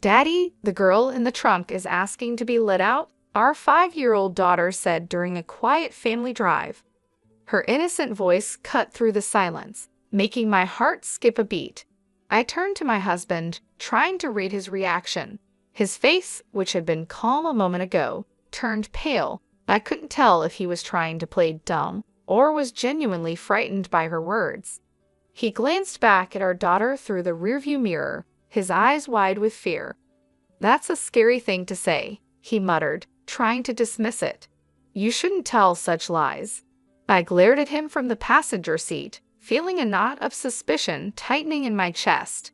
"Daddy, the girl in the trunk is asking to be let out," our 5-year-old daughter said during a quiet family drive. Her innocent voice cut through the silence, making my heart skip a beat. I turned to my husband, trying to read his reaction. His face, which had been calm a moment ago, turned pale. I couldn't tell if he was trying to play dumb or was genuinely frightened by her words. He glanced back at our daughter through the rearview mirror, his eyes wide with fear. "That's a scary thing to say," he muttered, trying to dismiss it. "You shouldn't tell such lies." I glared at him from the passenger seat, feeling a knot of suspicion tightening in my chest.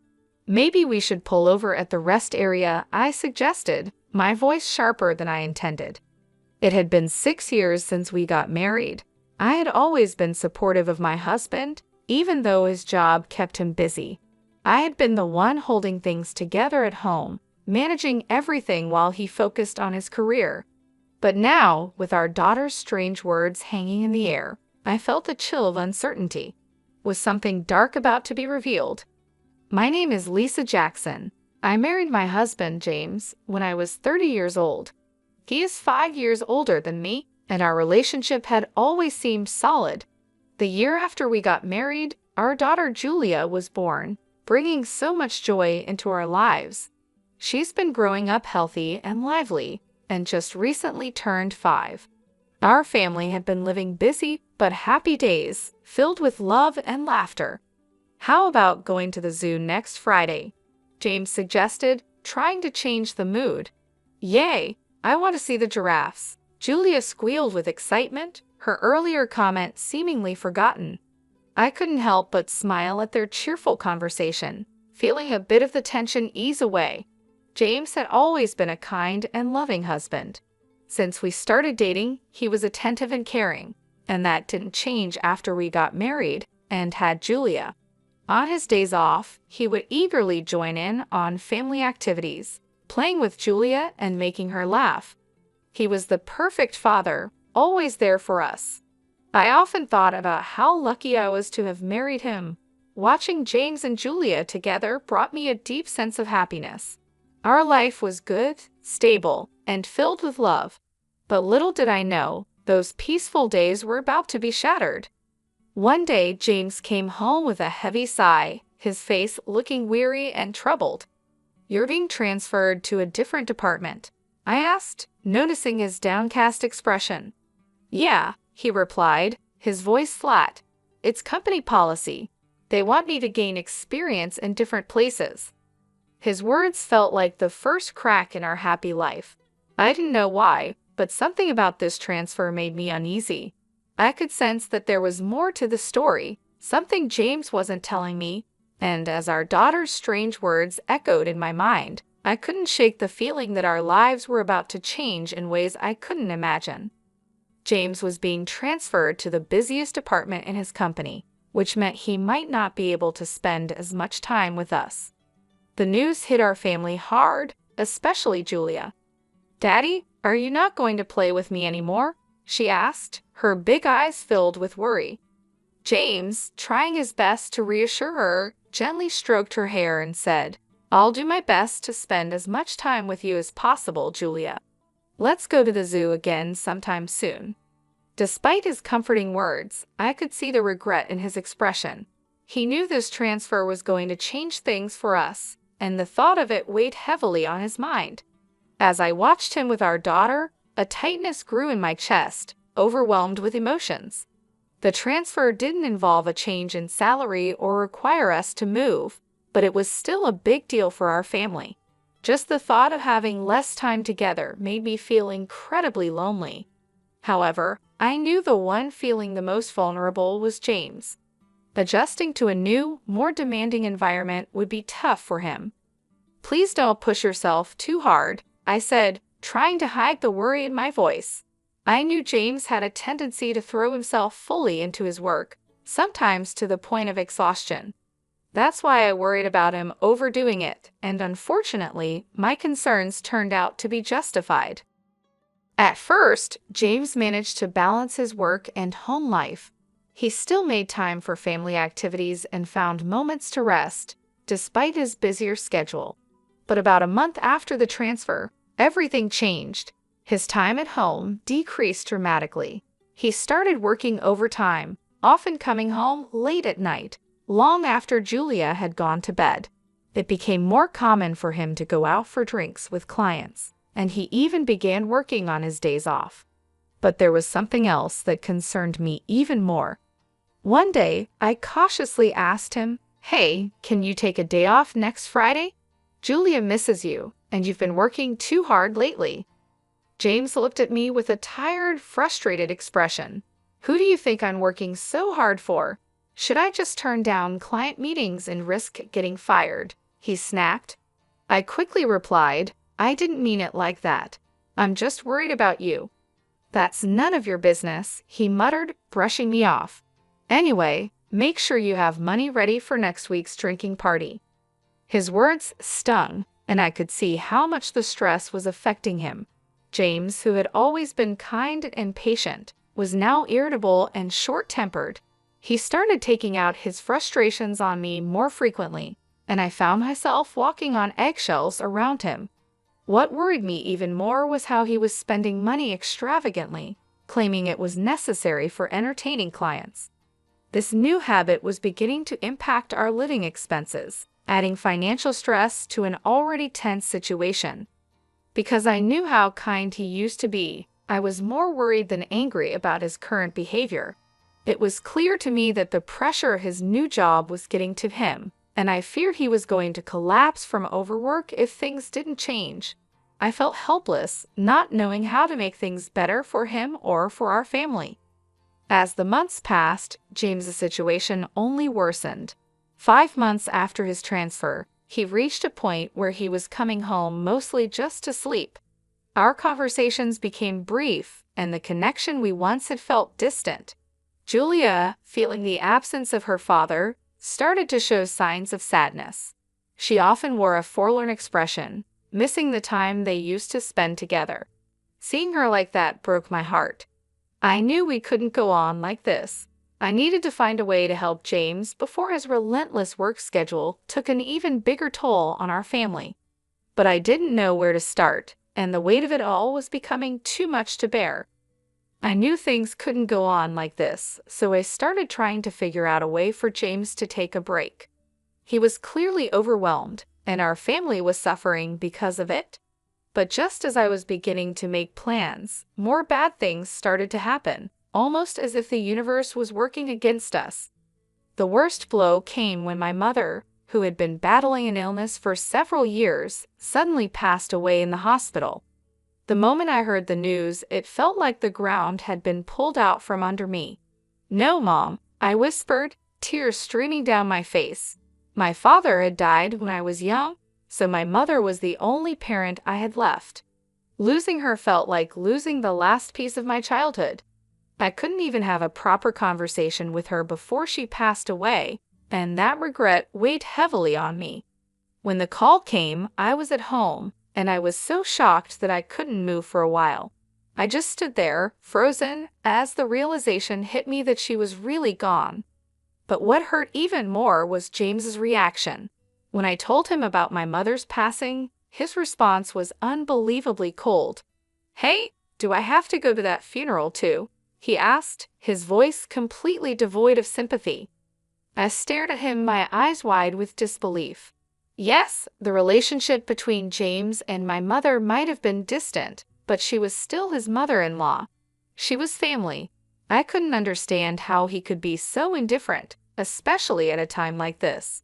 "Maybe we should pull over at the rest area," I suggested, my voice sharper than I intended. It had been 6 years since we got married. I had always been supportive of my husband, even though his job kept him busy. I had been the one holding things together at home, managing everything while he focused on his career. But now, with our daughter's strange words hanging in the air, I felt a chill of uncertainty. Was something dark about to be revealed? "My name is Lisa Jackson. I married my husband, James, when I was 30 years old. He is 5 years older than me, and our relationship had always seemed solid. The year after we got married, our daughter Julia was born, bringing so much joy into our lives. She's been growing up healthy and lively, and just recently turned 5. Our family had been living busy but happy days, filled with love and laughter. How about going to the zoo next Friday?" James suggested, trying to change the mood. "Yay! I want to see the giraffes," Julia squealed with excitement, her earlier comment seemingly forgotten. I couldn't help but smile at their cheerful conversation, feeling a bit of the tension ease away. James had always been a kind and loving husband. Since we started dating, he was attentive and caring, and that didn't change after we got married and had Julia. On his days off, he would eagerly join in on family activities, playing with Julia and making her laugh. He was the perfect father, always there for us. I often thought about how lucky I was to have married him. Watching James and Julia together brought me a deep sense of happiness. Our life was good, stable, and filled with love. But little did I know, those peaceful days were about to be shattered. One day, James came home with a heavy sigh, his face looking weary and troubled. "You're being transferred to a different department?" I asked, noticing his downcast expression. "Yeah," he replied, his voice flat. "It's company policy. They want me to gain experience in different places." His words felt like the first crack in our happy life. I didn't know why, but something about this transfer made me uneasy. I could sense that there was more to the story, something James wasn't telling me, and as our daughter's strange words echoed in my mind, I couldn't shake the feeling that our lives were about to change in ways I couldn't imagine. James was being transferred to the busiest department in his company, which meant he might not be able to spend as much time with us. The news hit our family hard, especially Julia. "Daddy, are you not going to play with me anymore?" she asked, her big eyes filled with worry. James, trying his best to reassure her, gently stroked her hair and said, "I'll do my best to spend as much time with you as possible, Julia. Let's go to the zoo again sometime soon." Despite his comforting words, I could see the regret in his expression. He knew this transfer was going to change things for us, and the thought of it weighed heavily on his mind. As I watched him with our daughter, a tightness grew in my chest, overwhelmed with emotions. The transfer didn't involve a change in salary or require us to move, but it was still a big deal for our family. Just the thought of having less time together made me feel incredibly lonely. However, I knew the one feeling the most vulnerable was James. Adjusting to a new, more demanding environment would be tough for him. "Please don't push yourself too hard," I said, trying to hide the worry in my voice. I knew James had a tendency to throw himself fully into his work, sometimes to the point of exhaustion. That's why I worried about him overdoing it, and unfortunately, my concerns turned out to be justified. At first, James managed to balance his work and home life. He still made time for family activities and found moments to rest, despite his busier schedule. But about a month after the transfer, everything changed. His time at home decreased dramatically. He started working overtime, often coming home late at night, long after Julia had gone to bed. It became more common for him to go out for drinks with clients, and he even began working on his days off. But there was something else that concerned me even more. One day, I cautiously asked him, "Hey, can you take a day off next Friday? Julia misses you, and you've been working too hard lately." James looked at me with a tired, frustrated expression. "Who do you think I'm working so hard for? Should I just turn down client meetings and risk getting fired?" he snapped. I quickly replied, "I didn't mean it like that. I'm just worried about you." "That's none of your business," he muttered, brushing me off. "Anyway, make sure you have money ready for next week's drinking party." His words stung, and I could see how much the stress was affecting him. James, who had always been kind and patient, was now irritable and short-tempered. He started taking out his frustrations on me more frequently, and I found myself walking on eggshells around him. What worried me even more was how he was spending money extravagantly, claiming it was necessary for entertaining clients. This new habit was beginning to impact our living expenses, adding financial stress to an already tense situation. Because I knew how kind he used to be, I was more worried than angry about his current behavior. It was clear to me that the pressure his new job was getting to him, and I feared he was going to collapse from overwork if things didn't change. I felt helpless, not knowing how to make things better for him or for our family. As the months passed, James's situation only worsened. 5 months after his transfer, he reached a point where he was coming home mostly just to sleep. Our conversations became brief, and the connection we once had felt distant. Julia, feeling the absence of her father, started to show signs of sadness. She often wore a forlorn expression, missing the time they used to spend together. Seeing her like that broke my heart. I knew we couldn't go on like this. I needed to find a way to help James before his relentless work schedule took an even bigger toll on our family. But I didn't know where to start, and the weight of it all was becoming too much to bear. I knew things couldn't go on like this, so I started trying to figure out a way for James to take a break. He was clearly overwhelmed, and our family was suffering because of it. But just as I was beginning to make plans, more bad things started to happen, almost as if the universe was working against us. The worst blow came when my mother, who had been battling an illness for several years, suddenly passed away in the hospital. The moment I heard the news, it felt like the ground had been pulled out from under me. "No, Mom," I whispered, tears streaming down my face. My father had died when I was young, so my mother was the only parent I had left. Losing her felt like losing the last piece of my childhood. I couldn't even have a proper conversation with her before she passed away, and that regret weighed heavily on me. When the call came, I was at home, and I was so shocked that I couldn't move for a while. I just stood there, frozen, as the realization hit me that she was really gone. But what hurt even more was James's reaction. When I told him about my mother's passing, his response was unbelievably cold. "Hey, do I have to go to that funeral too?" he asked, his voice completely devoid of sympathy. I stared at him, my eyes wide with disbelief. Yes, the relationship between James and my mother might have been distant, but she was still his mother-in-law. She was family. I couldn't understand how he could be so indifferent, especially at a time like this.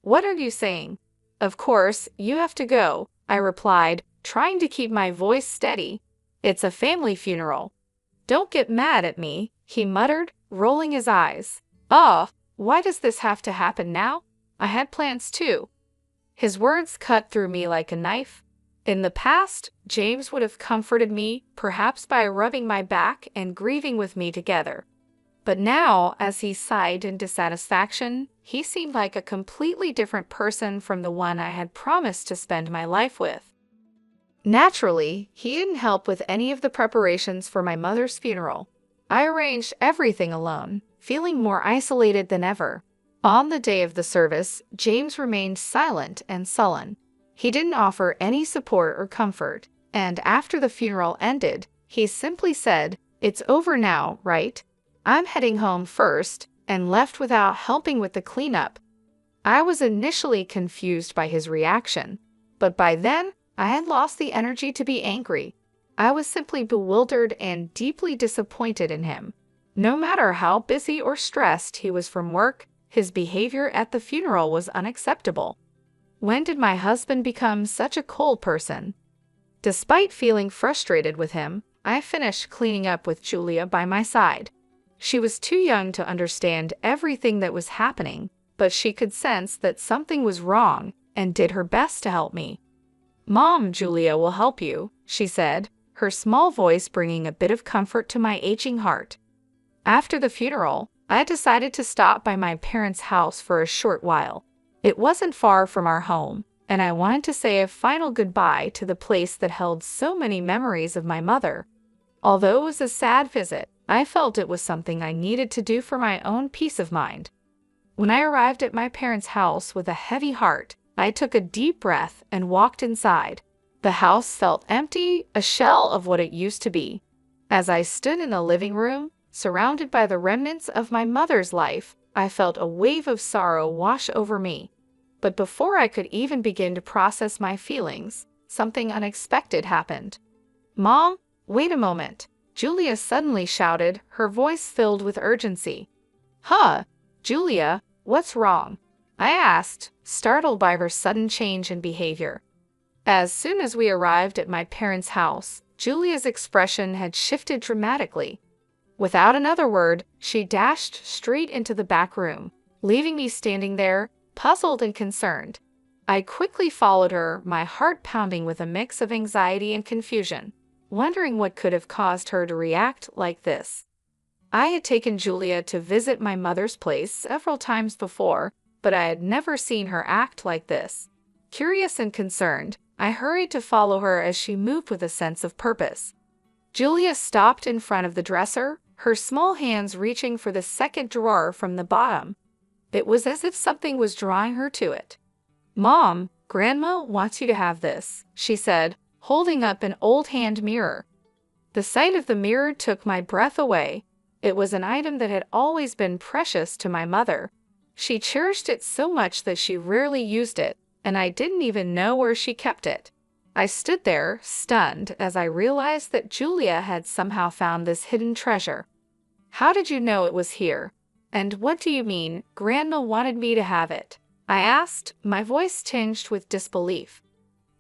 "What are you saying?" "Of course, you have to go," I replied, trying to keep my voice steady. "It's a family funeral." "Don't get mad at me," he muttered, rolling his eyes. "Oh, why does this have to happen now? I had plans too." His words cut through me like a knife. In the past, James would have comforted me, perhaps by rubbing my back and grieving with me together. But now, as he sighed in dissatisfaction, he seemed like a completely different person from the one I had promised to spend my life with. Naturally, he didn't help with any of the preparations for my mother's funeral. I arranged everything alone, feeling more isolated than ever. On the day of the service, James remained silent and sullen. He didn't offer any support or comfort, and after the funeral ended, he simply said, "It's over now, right? I'm heading home first," and left without helping with the cleanup. I was initially confused by his reaction, but by then, I had lost the energy to be angry. I was simply bewildered and deeply disappointed in him. No matter how busy or stressed he was from work, his behavior at the funeral was unacceptable. When did my husband become such a cold person? Despite feeling frustrated with him, I finished cleaning up with Julia by my side. She was too young to understand everything that was happening, but she could sense that something was wrong and did her best to help me. "Mom, Julia will help you," she said, her small voice bringing a bit of comfort to my aching heart. After the funeral, I decided to stop by my parents' house for a short while. It wasn't far from our home, and I wanted to say a final goodbye to the place that held so many memories of my mother. Although it was a sad visit, I felt it was something I needed to do for my own peace of mind. When I arrived at my parents' house with a heavy heart, I took a deep breath and walked inside. The house felt empty, a shell of what it used to be. As I stood in the living room, surrounded by the remnants of my mother's life, I felt a wave of sorrow wash over me. But before I could even begin to process my feelings, something unexpected happened. "Mom, wait a moment," Julia suddenly shouted, her voice filled with urgency. "Huh, Julia, what's wrong?" I asked, startled by her sudden change in behavior. As soon as we arrived at my parents' house, Julia's expression had shifted dramatically. Without another word, she dashed straight into the back room, leaving me standing there, puzzled and concerned. I quickly followed her, my heart pounding with a mix of anxiety and confusion, wondering what could have caused her to react like this. I had taken Julia to visit my mother's place several times before, but I had never seen her act like this. Curious and concerned, I hurried to follow her as she moved with a sense of purpose. Julia stopped in front of the dresser, her small hands reaching for the second drawer from the bottom. It was as if something was drawing her to it. "Mom, Grandma wants you to have this," she said, holding up an old hand mirror. The sight of the mirror took my breath away. It was an item that had always been precious to my mother. She cherished it so much that she rarely used it, and I didn't even know where she kept it. I stood there, stunned, as I realized that Julia had somehow found this hidden treasure. "How did you know it was here? And what do you mean, Grandma wanted me to have it?" I asked, my voice tinged with disbelief.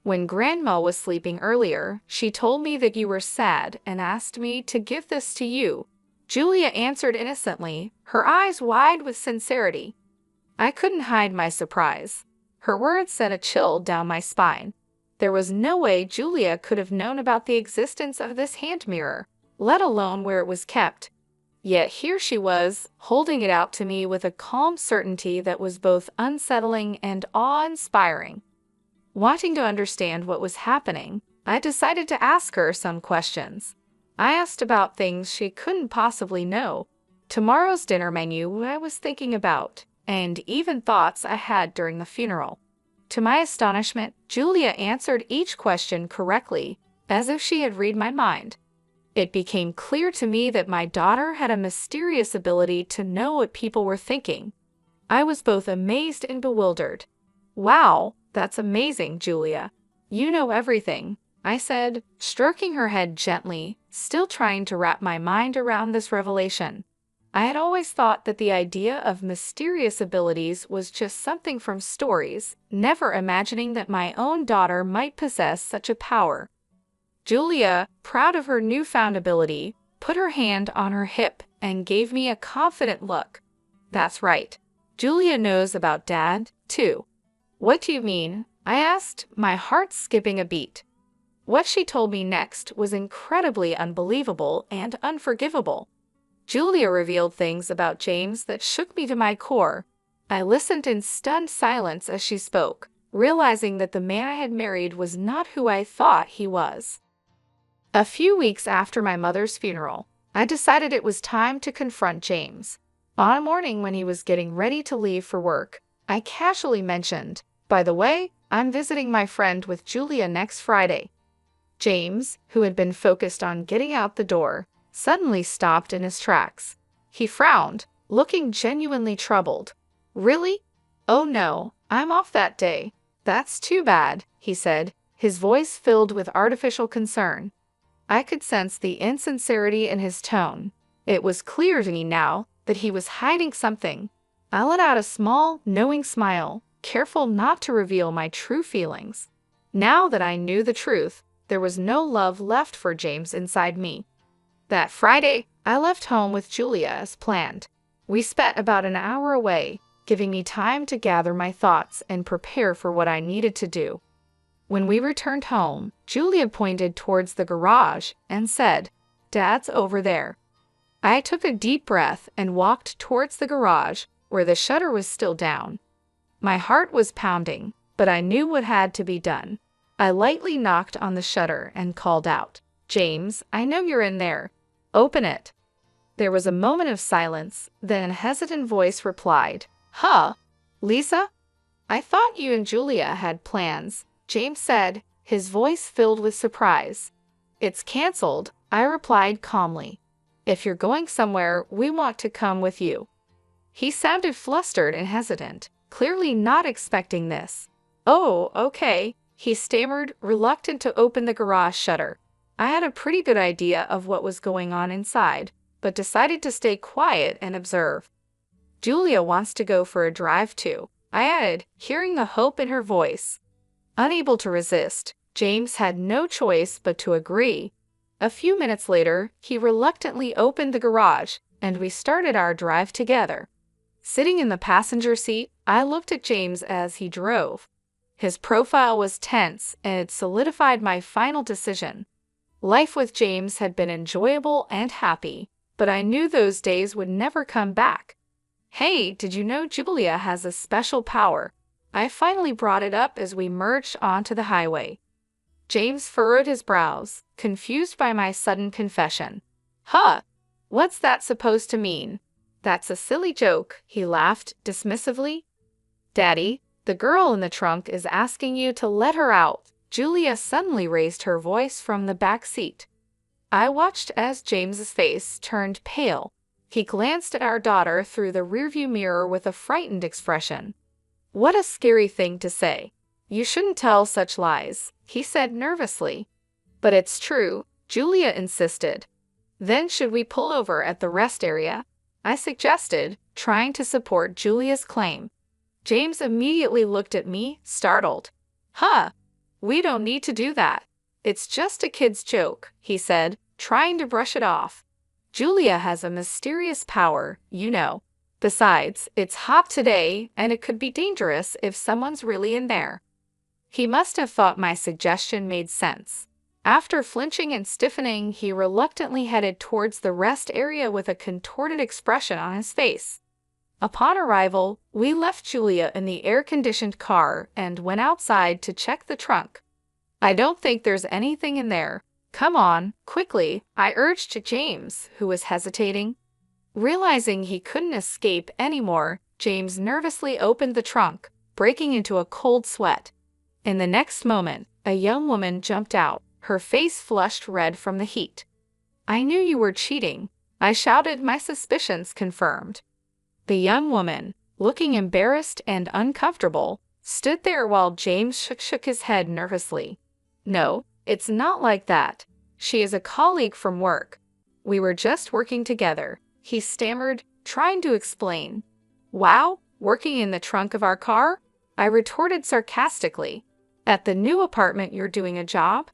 "When Grandma was sleeping earlier, she told me that you were sad and asked me to give this to you," Julia answered innocently, her eyes wide with sincerity. I couldn't hide my surprise. Her words sent a chill down my spine. There was no way Julia could have known about the existence of this hand mirror, let alone where it was kept. Yet here she was, holding it out to me with a calm certainty that was both unsettling and awe-inspiring. Wanting to understand what was happening, I decided to ask her some questions. I asked about things she couldn't possibly know, tomorrow's dinner menu I was thinking about, and even thoughts I had during the funeral. To my astonishment, Julia answered each question correctly, as if she had read my mind. It became clear to me that my daughter had a mysterious ability to know what people were thinking. I was both amazed and bewildered. "Wow, that's amazing, Julia. You know everything," I said, stroking her head gently, still trying to wrap my mind around this revelation. I had always thought that the idea of mysterious abilities was just something from stories, never imagining that my own daughter might possess such a power. Julia, proud of her newfound ability, put her hand on her hip and gave me a confident look. "That's right. Julia knows about Dad, too." "What do you mean?" I asked, my heart skipping a beat. What she told me next was incredibly unbelievable and unforgivable. Julia revealed things about James that shook me to my core. I listened in stunned silence as she spoke, realizing that the man I had married was not who I thought he was. A few weeks after my mother's funeral, I decided it was time to confront James. On a morning when he was getting ready to leave for work, I casually mentioned, "By the way, I'm visiting my friend with Julia next Friday." James, who had been focused on getting out the door, suddenly stopped in his tracks. He frowned, looking genuinely troubled. "Really? Oh no, I'm off that day." "That's too bad," he said, his voice filled with artificial concern. I could sense the insincerity in his tone. It was clear to me now that he was hiding something. I let out a small, knowing smile, careful not to reveal my true feelings. Now that I knew the truth, there was no love left for James inside me. That Friday, I left home with Julia as planned. We spent about an hour away, giving me time to gather my thoughts and prepare for what I needed to do. When we returned home, Julia pointed towards the garage and said, "Dad's over there." I took a deep breath and walked towards the garage, where the shutter was still down. My heart was pounding, but I knew what had to be done. I lightly knocked on the shutter and called out, "James, I know you're in there. Open it." There was a moment of silence, then a hesitant voice replied, "Huh? Lisa? I thought you and Julia had plans," James said, his voice filled with surprise. "It's canceled," I replied calmly. "If you're going somewhere, we want to come with you." He sounded flustered and hesitant, clearly not expecting this. "Oh, okay," he stammered, reluctant to open the garage shutter. I had a pretty good idea of what was going on inside, but decided to stay quiet and observe. "Julia wants to go for a drive too," I added, hearing the hope in her voice. Unable to resist, James had no choice but to agree. A few minutes later, he reluctantly opened the garage, and we started our drive together. Sitting in the passenger seat, I looked at James as he drove. His profile was tense, and it solidified my final decision. Life with James had been enjoyable and happy, but I knew those days would never come back. "Hey, did you know Julia has a special power?" I finally brought it up as we merged onto the highway. James furrowed his brows, confused by my sudden confession. "Huh? What's that supposed to mean?" "That's a silly joke," he laughed dismissively. "Daddy, the girl in the trunk is asking you to let her out." Julia suddenly raised her voice from the back seat. I watched as James's face turned pale. He glanced at our daughter through the rearview mirror with a frightened expression. "What a scary thing to say. You shouldn't tell such lies," he said nervously. "But it's true," Julia insisted. "Then should we pull over at the rest area?" I suggested, trying to support Julia's claim. James immediately looked at me, startled. "Huh? We don't need to do that. It's just a kid's joke," he said, trying to brush it off. "Julia has a mysterious power, you know. Besides, it's hot today, and it could be dangerous if someone's really in there." He must have thought my suggestion made sense. After flinching and stiffening, he reluctantly headed towards the rest area with a contorted expression on his face. Upon arrival, we left Julia in the air-conditioned car and went outside to check the trunk. "I don't think there's anything in there. Come on, quickly," I urged to James, who was hesitating. Realizing he couldn't escape anymore, James nervously opened the trunk, breaking into a cold sweat. In the next moment, a young woman jumped out, her face flushed red from the heat. "I knew you were cheating," I shouted, my suspicions confirmed. The young woman, looking embarrassed and uncomfortable, stood there while James shook his head nervously. "No, it's not like that. She is a colleague from work. We were just working together," he stammered, trying to explain. "Wow, working in the trunk of our car?" I retorted sarcastically. "At the new apartment you're doing a job?"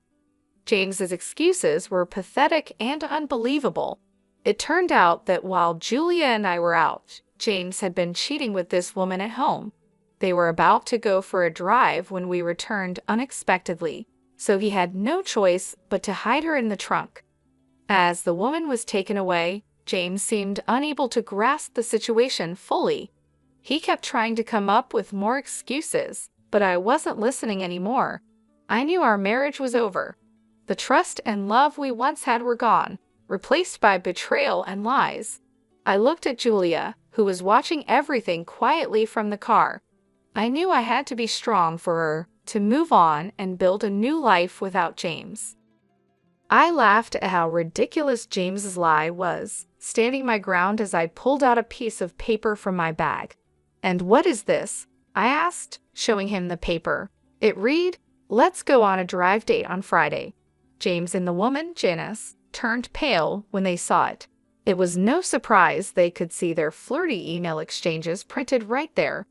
James's excuses were pathetic and unbelievable. It turned out that while Julia and I were out, James had been cheating with this woman at home. They were about to go for a drive when we returned unexpectedly, so he had no choice but to hide her in the trunk. As the woman was taken away, James seemed unable to grasp the situation fully. He kept trying to come up with more excuses, but I wasn't listening anymore. I knew our marriage was over. The trust and love we once had were gone, replaced by betrayal and lies. I looked at Julia, who was watching everything quietly from the car. I knew I had to be strong for her, to move on and build a new life without James. I laughed at how ridiculous James's lie was, standing my ground as I pulled out a piece of paper from my bag. "And what is this?" I asked, showing him the paper. It read, "Let's go on a drive date on Friday." James and the woman, Janice, turned pale when they saw it. It was no surprise they could see their flirty email exchanges printed right there.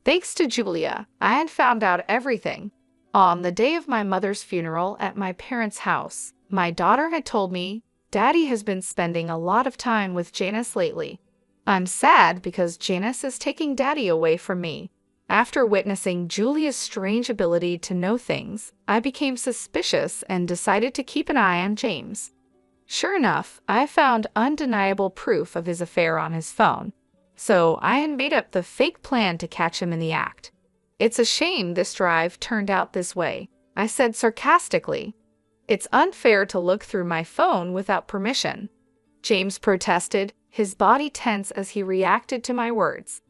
Thanks to Julia, I had found out everything. On the day of my mother's funeral at my parents' house, my daughter had told me, "Daddy has been spending a lot of time with Janice lately. I'm sad because Janice is taking Daddy away from me." After witnessing Julia's strange ability to know things, I became suspicious and decided to keep an eye on James. Sure enough, I found undeniable proof of his affair on his phone, so I had made up the fake plan to catch him in the act. "It's a shame this drive turned out this way," I said sarcastically. "It's unfair to look through my phone without permission." James protested, his body tense as he reacted to my words.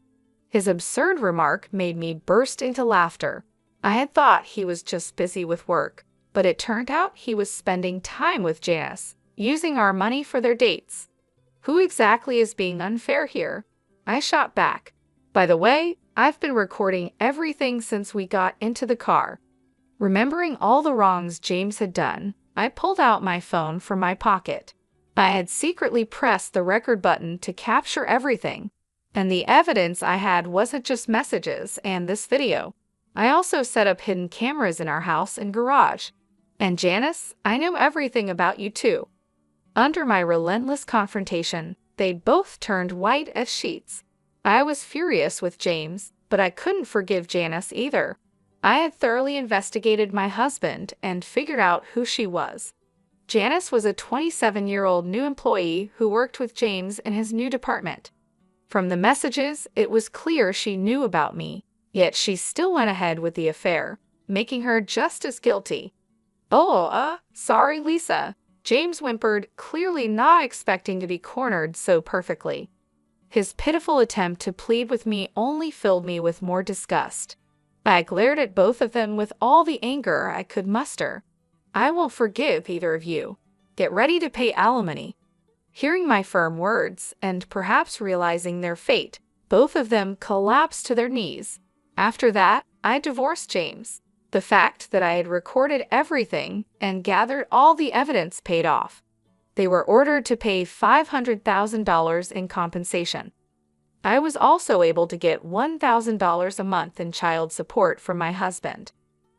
His absurd remark made me burst into laughter. I had thought he was just busy with work, but it turned out he was spending time with Janice, using our money for their dates. Who exactly is being unfair here? I shot back. "By the way, I've been recording everything since we got into the car." Remembering all the wrongs James had done, I pulled out my phone from my pocket. I had secretly pressed the record button to capture everything, and the evidence I had wasn't just messages and this video. I also set up hidden cameras in our house and garage. "And Janice, I know everything about you too." Under my relentless confrontation, they both turned white as sheets. I was furious with James, but I couldn't forgive Janice either. I had thoroughly investigated my husband and figured out who she was. Janice was a 27-year-old new employee who worked with James in his new department. From the messages, it was clear she knew about me, yet she still went ahead with the affair, making her just as guilty. "Oh, sorry, Lisa," James whimpered, clearly not expecting to be cornered so perfectly. His pitiful attempt to plead with me only filled me with more disgust. I glared at both of them with all the anger I could muster. "I won't forgive either of you. Get ready to pay alimony." Hearing my firm words, and perhaps realizing their fate, both of them collapsed to their knees. After that, I divorced James. The fact that I had recorded everything and gathered all the evidence paid off. They were ordered to pay $500,000 in compensation. I was also able to get $1,000 a month in child support from my husband.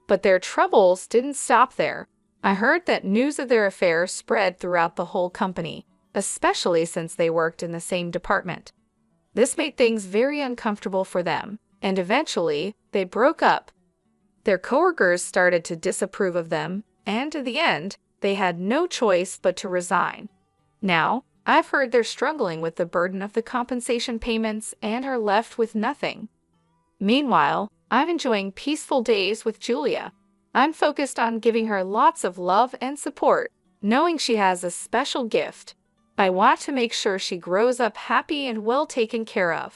But their troubles didn't stop there. I heard that news of their affair spread throughout the whole company, especially since they worked in the same department. This made things very uncomfortable for them, and eventually, they broke up. Their coworkers started to disapprove of them, and in the end, they had no choice but to resign. Now, I've heard they're struggling with the burden of the compensation payments and are left with nothing. Meanwhile, I'm enjoying peaceful days with Julia. I'm focused on giving her lots of love and support, knowing she has a special gift. I want to make sure she grows up happy and well taken care of.